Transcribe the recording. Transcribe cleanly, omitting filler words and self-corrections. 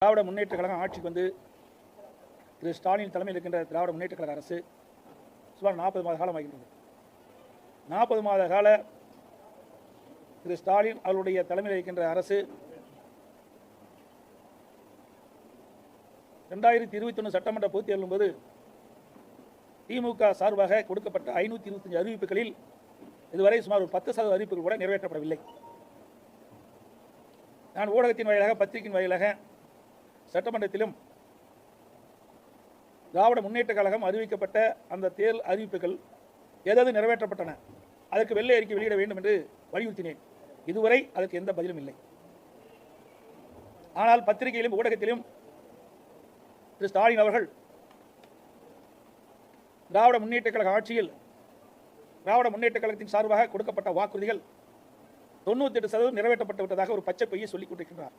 திராவிட முன்னேற்ற கழகம் ஆட்சிக்கு வந்து திரு ஸ்டாலின் தலைமையில் இருக்கின்ற திராவிட முன்னேற்ற கழக அரசு சுமார் 40 மாத காலம் ஆகின்றது. 40 மாத கால திரு ஸ்டாலின் அவருடைய தலைமையில் இருக்கின்ற அரசு 2021 சட்டமன்ற பொதுத் தேர்தலின் போது திமுக சார்பாக கொடுக்கப்பட்ட 525 அறிவிப்புகளில் இதுவரை சுமார் 10% அறிவிப்புகள் கூட நிறைவேற்றப்படவில்லை. நான் ஊடகத்தின் வாயிலாக, பத்திரிகையின் வாயிலாக, சட்டமன்றத்திலும் திராவிட முன்னேற்ற கழகம் அறிவிக்கப்பட்ட அந்த தேர்தல் அறிவிப்புகள் ஏதாவது நிறைவேற்றப்பட்டன, அதற்கு வெள்ளை அறிக்கை வெளியிட வேண்டும் என்று வலியுறுத்தினேன். இதுவரை அதற்கு எந்த பதிலும் இல்லை. ஆனால் பத்திரிகையிலும் ஊடகத்திலும் திரு ஸ்டாலின் அவர்கள் திராவிட முன்னேற்ற கழக ஆட்சியில் திராவிட முன்னேற்ற கழகத்தின் சார்பாக கொடுக்கப்பட்ட வாக்குறுதிகள் 98% நிறைவேற்றப்பட்டு விட்டதாக ஒரு பச்சை பொய்யை சொல்லிக் கொண்டிருக்கின்றார்.